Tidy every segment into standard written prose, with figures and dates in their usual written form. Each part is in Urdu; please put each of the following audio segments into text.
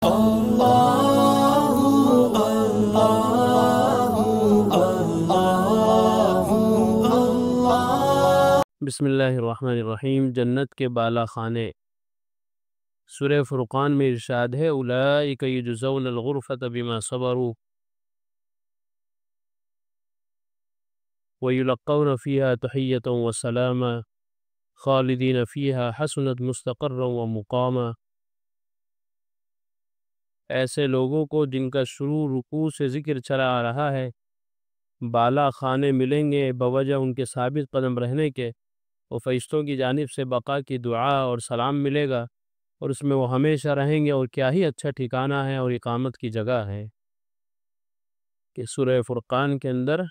بسم اللہ الرحمن الرحیم۔ جنت کے بالا خانے، سورہ فرقان میں ارشاد ہے اولئک یجزون الغرفۃ بما صبروا ویلقون فیہا تحیۃ وسلاما خالدین فیہا حسنت مستقرا ومقاما۔ ایسے لوگوں کو جن کا شروع رکوع سے ذکر چلا آ رہا ہے، بالا خانے ملیں گے بوجہ ان کے ثابت قدم رہنے کے، اور فرشتوں کی جانب سے بقا کی دعا اور سلام ملے گا، اور اس میں وہ ہمیشہ رہیں گے، اور کیا ہی اچھا ٹھکانہ ہے اور اقامت کی جگہ ہے۔ کہ سورہ فرقان کے اندر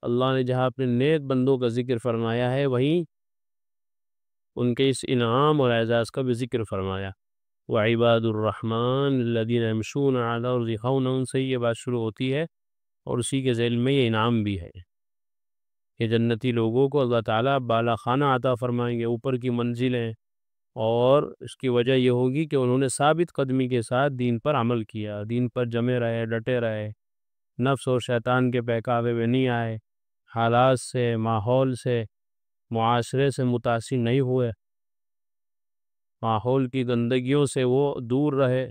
اللہ نے جہاں اپنے نیک بندوں کا ذکر فرمایا ہے، وہیں ان کے اس انعام اور اعزاز کا بھی ذکر فرمایا۔ وعباد الرحمن الذین یمشون علی الارض ہونا، ان سے یہ بات شروع ہوتی ہے، اور اسی کے ذیل میں یہ انعام بھی ہے کہ جنتی لوگوں کو اللہ تعالیٰ بالا خانہ عطا فرمائیں گے، اوپر کی منزلیں، اور اس کی وجہ یہ ہوگی کہ انہوں نے ثابت قدمی کے ساتھ دین پر عمل کیا، دین پر جمے رہے، ڈٹے رہے، نفس اور شیطان کے بہکاوے میں نہیں آئے، حالات سے، ماحول سے، معاشرے سے متاثر نہیں ہوئے، ماحول کی گندگیوں سے وہ دور رہے،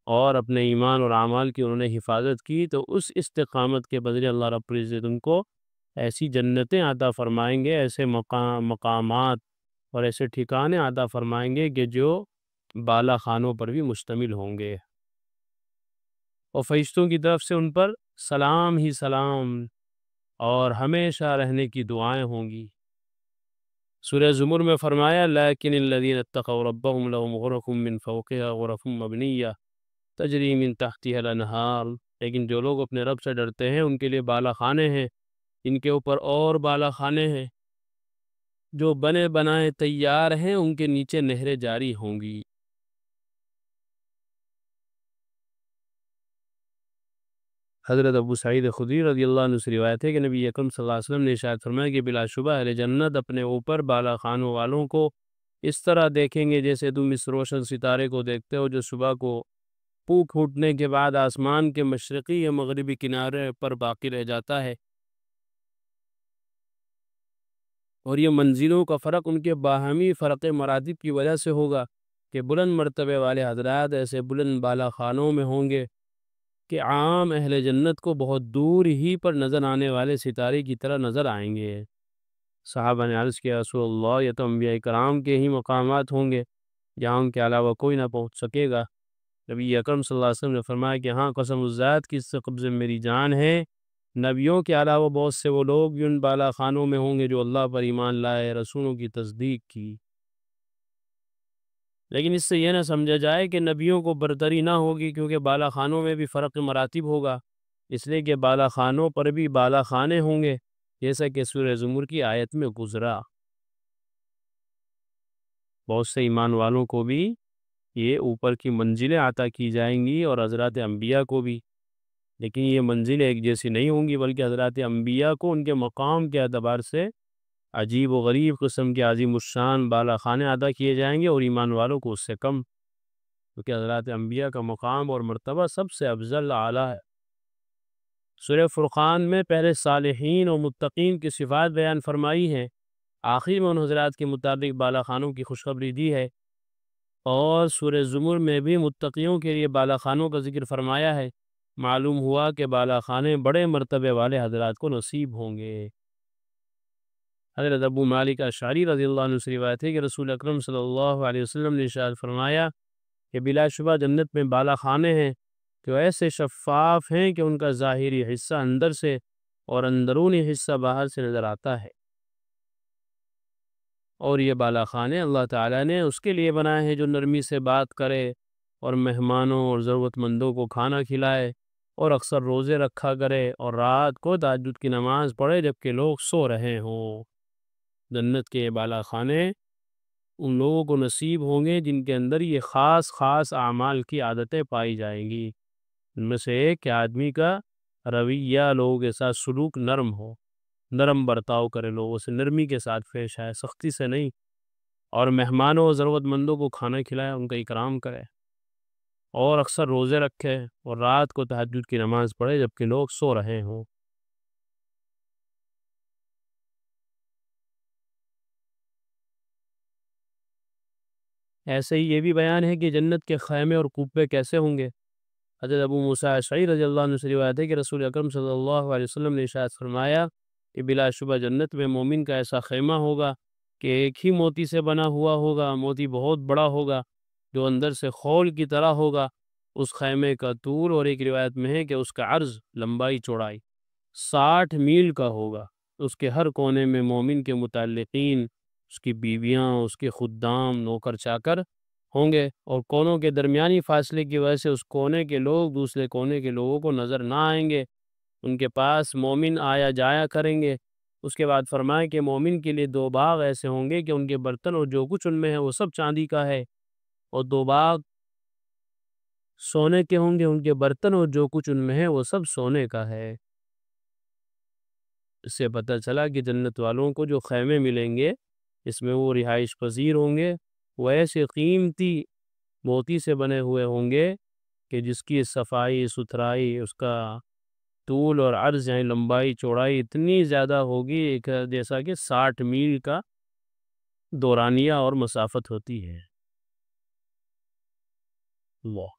اور اپنے ایمان اور اعمال کی انہوں نے حفاظت کی، تو اس استقامت کے بدلے اللہ رب العزت ان کو ایسی جنتیں عطا فرمائیں گے، ایسے مقامات اور ایسے ٹھکانے عطا فرمائیں گے کہ جو بالا خانوں پر بھی مشتمل ہوں گے، اور فرشتوں کی طرف سے ان پر سلام ہی سلام اور ہمیشہ رہنے کی دعائیں ہوں گی۔ سورہ زمر میں فرمایا لیکن الذین اتقوا ربهم لهم غرف من فوقها غرف مبنیہ تجری من تحتها الانہار، لیکن جو لوگ اپنے رب سے ڈرتے ہیں ان کے لیے بالا خانے ہیں، ان کے اوپر اور بالا خانے ہیں جو بنے بنائے تیار ہیں، ان کے نیچے نہریں جاری ہوں گی۔ حضرت ابو سعید خدری رضی اللہ عنہ سے روایت ہے کہ نبی اکرم صلی اللہ علیہ وسلم نے ارشاد فرمایا کہ بلا شبہ اہل جنت اپنے اوپر بالا خانوں والوں کو اس طرح دیکھیں گے جیسے تم اس روشن ستارے کو دیکھتے ہو جو صبح کو پھوٹ پھوٹنے کے بعد آسمان کے مشرقی یا مغربی کنارے پر باقی رہ جاتا ہے، اور یہ منزلوں کا فرق ان کے باہمی فرق مراتب کی وجہ سے ہوگا کہ بلند مرتبے والے حضرات ایسے بلند بالا خانوں میں ہوں گے کہ عام اہل جنت کو بہت دور ہی پر نظر آنے والے ستارے کی طرح نظر آئیں گے۔ صحابہ نے عرض کیا رسول اللہ، یہ تو انبیاء کرام کے ہی مقامات ہوں گے جہاں ان کے علاوہ کوئی نہ پہنچ سکے گا۔ نبی اکرم صلی اللہ علیہ وسلم نے فرمایا کہ ہاں، قسم الذات کی اس سے قبض میری جان ہے، نبیوں کے علاوہ بہت سے وہ لوگ بھی ان بالا خانوں میں ہوں گے جو اللہ پر ایمان لائے، رسولوں کی تصدیق کی۔ لیکن اس سے یہ نہ سمجھا جائے کہ نبیوں کو برتری نہ ہوگی، کیونکہ بالا خانوں میں بھی فرق مراتب ہوگا، اس لیے کہ بالا خانوں پر بھی بالا خانے ہوں گے، جیسا کہ سورہ زمر کی آیت میں گزرا۔ بہت سے ایمان والوں کو بھی یہ اوپر کی منزلیں عطا کی جائیں گی، اور حضرات انبیاء کو بھی، لیکن یہ منزلیں ایک جیسی نہیں ہوں گی، بلکہ حضرات انبیاء کو ان کے مقام کے اعتبار سے عجیب و غریب قسم کے عظیم الشان بالا خانے عطا کیے جائیں گے، اور ایمان والوں کو اس سے کم، کیونکہ حضرات انبیاء کا مقام اور مرتبہ سب سے افضل اعلیٰ ہے۔ سورہ فرقان میں پہلے صالحین اور متقین کی صفات بیان فرمائی ہیں، آخر میں ان حضرات کے متعلق بالا خانوں کی خوشخبری دی ہے، اور سورہ زمر میں بھی متقیوں کے لیے بالا خانوں کا ذکر فرمایا ہے۔ معلوم ہوا کہ بالا خانے بڑے مرتبے والے حضرات کو نصیب ہوں گے۔ حضرت ابو مالک اشعری رضی اللہ عنہ سے روایت ہے کہ رسول اکرم صلی اللہ علیہ وسلم نے ارشاد فرمایا کہ بلا شبہ جنت میں بالا خانے ہیں جو ایسے شفاف ہیں کہ ان کا ظاہری حصہ اندر سے اور اندرونی حصہ باہر سے نظر آتا ہے، اور یہ بالا خانے اللہ تعالیٰ نے اس کے لیے بنائے ہیں جو نرمی سے بات کرے، اور مہمانوں اور ضرورت مندوں کو کھانا کھلائے، اور اکثر روزے رکھا کرے، اور رات کو تہجد کی نماز پڑھے جبکہ لوگ سو رہے ہوں۔ جنت کے یہ بالا خانے ان لوگوں کو نصیب ہوں گے جن کے اندر یہ خاص خاص اعمال کی عادتیں پائی جائیں گی۔ ان میں سے ایک کہ آدمی کا رویہ لوگوں کے ساتھ سلوک نرم ہو، نرم برتاؤ کرے، لوگوں سے نرمی کے ساتھ پیش آئے، سختی سے نہیں، اور مہمانوں اور ضرورت مندوں کو کھانا کھلائے، ان کا اکرام کرے، اور اکثر روزے رکھے اور رات کو تہجد کی نماز پڑھے جبکہ لوگ سو رہے ہوں۔ ایسے ہی یہ بھی بیان ہے کہ جنت کے خیمے اور قبے کیسے ہوں گے۔ حضرت ابو موسیٰ اشعری رضی اللہ عنہ سے روایت ہے کہ رسول اکرم صلی اللہ علیہ وسلم نے ارشاد فرمایا کہ بلا شبہ جنت میں مومن کا ایسا خیمہ ہوگا کہ ایک ہی موتی سے بنا ہوا ہوگا، موتی بہت بڑا ہوگا جو اندر سے خول کی طرح ہوگا۔ اس خیمے کا طول، اور ایک روایت میں ہے کہ اس کا عرض، لمبائی چوڑائی 60 میل کا ہوگا۔ اس کے ہر کونے میں مومن کے متعلقین، اس کی بیویاں، اس کے خدام، نوکر چاکر ہوں گے، اور کونوں کے درمیانی فاصلے کی وجہ سے اس کونے کے لوگ دوسرے کونے کے لوگوں کو نظر نہ آئیں گے۔ ان کے پاس مومن آیا جایا کریں گے۔ اس کے بعد فرمائے کہ مومن کے لیے 2 باغ ایسے ہوں گے کہ ان کے برتن اور جو کچھ ان میں ہے وہ سب چاندی کا ہے، اور 2 باغ سونے کے ہوں گے، ان کے برتن اور جو کچھ ان میں ہے وہ سب سونے کا ہے۔ اس سے پتہ چلا کہ جنت والوں کو جو خیمے ملیں گے اس میں وہ رہائش پذیر ہوں گے، وہ ایسے قیمتی موتی سے بنے ہوئے ہوں گے کہ جس کی صفائی ستھرائی، اس کا طول اور عرض یعنی لمبائی چوڑائی اتنی زیادہ ہوگی جیسا کہ 60 میل کا دورانیہ اور مسافت ہوتی ہے۔ اللہ۔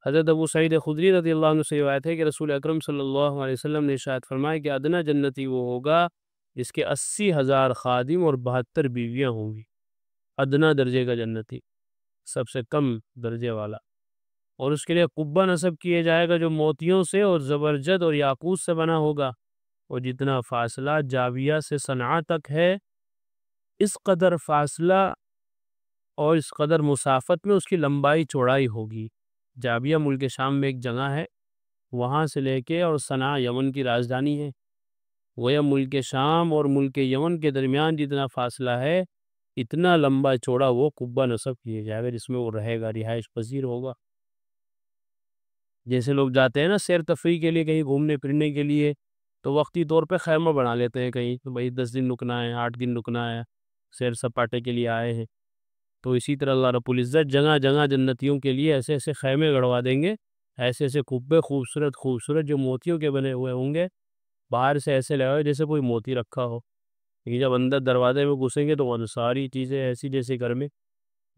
حضرت ابو سعید خدری رضی اللہ عنہ سے روایت ہے کہ رسول اکرم صلی اللہ علیہ وسلم نے ارشاد فرمایا کہ ادنا جنتی وہ ہوگا جس کے 80,000 خادم اور 72 بیویاں ہوں گی۔ ادنا درجے کا جنتی، سب سے کم درجے والا، اور اس کے لیے قبہ نصب کیے جائے گا جو موتیوں سے اور زبرجد اور یاقوت سے بنا ہوگا، اور جتنا فاصلہ جاویہ سے صنعاء تک ہے اس قدر فاصلہ اور اس قدر مسافت میں اس کی لمبائی چوڑائی ہوگی۔ جاویہ ملک شام میں ایک جگہ ہے، وہاں سے لے کے اور صنعاء یمن کی راجدھانی ہے، گویا ملک شام اور ملک یمن کے درمیان جتنا فاصلہ ہے اتنا لمبا چوڑا وہ قبہ نصب کیے جائے گا جس میں وہ رہے گا، رہائش پذیر ہوگا۔ جیسے لوگ جاتے ہیں نا سیر تفریح کے لیے کہیں گھومنے پھرنے کے لیے، تو وقتی طور پہ خیمہ بنا لیتے ہیں کہیں، تو بھائی 10 دن رکنا ہے، 8 دن رکنا ہے، سیر سپاٹے کے لیے آئے ہیں، تو اسی طرح اللہ رب العزت جگہ جگہ جنتیوں کے لیے ایسے ایسے خیمے گڑوا دیں گے، ایسے ایسے قبے خوبصورت خوبصورت جو موتیوں کے بنے ہوئے ہوں گے، باہر سے ایسے لگا جیسے کوئی موتی رکھا ہو، لیکن جب اندر دروازے میں گھسیں گے تو وہ ساری چیزیں ایسی جیسے گھر میں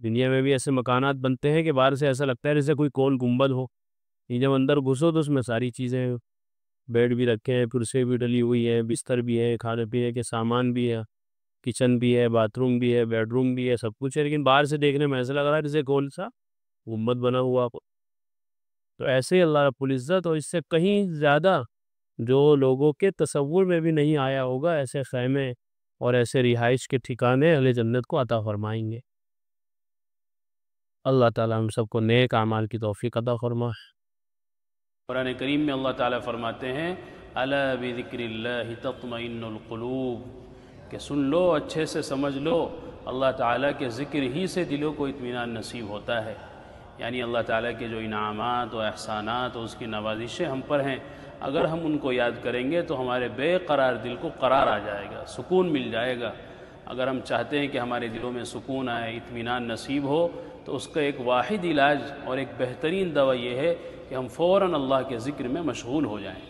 دنیا میں بھی ایسے مکانات بنتے ہیں کہ باہر سے ایسا لگتا ہے جیسے کوئی گول گنبد ہو، یہ جب اندر گھسو تو اس میں ساری چیزیں، بیڈ بھی رکھے ہیں، کرسی بھی ڈلی ہوئی ہے، بستر بھی ہے، کھانے پینے کے سامان بھی ہے، کچن بھی ہے، باتھ روم بھی ہے، بیڈ روم بھی ہے، سب کچھ ہے، لیکن باہر سے دیکھنے میں ایسا لگ رہا ہے جیسے گول سا گنبد بنا ہوا۔ تو ایسے ہی اللہ رب العزت اور اس سے کہیں زیادہ جو لوگوں کے تصور میں بھی نہیں آیا ہوگا ایسے خیمے اور ایسے رہائش کے ٹھکانے اہل جنت کو عطا فرمائیں گے۔ اللہ تعالیٰ ہم سب کو نیک اعمال کی توفیق عطا فرمائے۔ قرآن کریم میں اللہ تعالیٰ فرماتے ہیں الا بذکر اللہ تطمئن القلوب، کہ سن لو، اچھے سے سمجھ لو، اللہ تعالیٰ کے ذکر ہی سے دلوں کو اطمینان نصیب ہوتا ہے۔ یعنی اللہ تعالیٰ کے جو انعامات و احسانات و اس کی نوازشیں ہم پر ہیں، اگر ہم ان کو یاد کریں گے تو ہمارے بے قرار دل کو قرار آ جائے گا، سکون مل جائے گا۔ اگر ہم چاہتے ہیں کہ ہمارے دلوں میں سکون آئے، اطمینان نصیب ہو، تو اس کا ایک واحد علاج اور ایک بہترین دوا یہ ہے کہ ہم فوراً اللہ کے ذکر میں مشغول ہو جائیں۔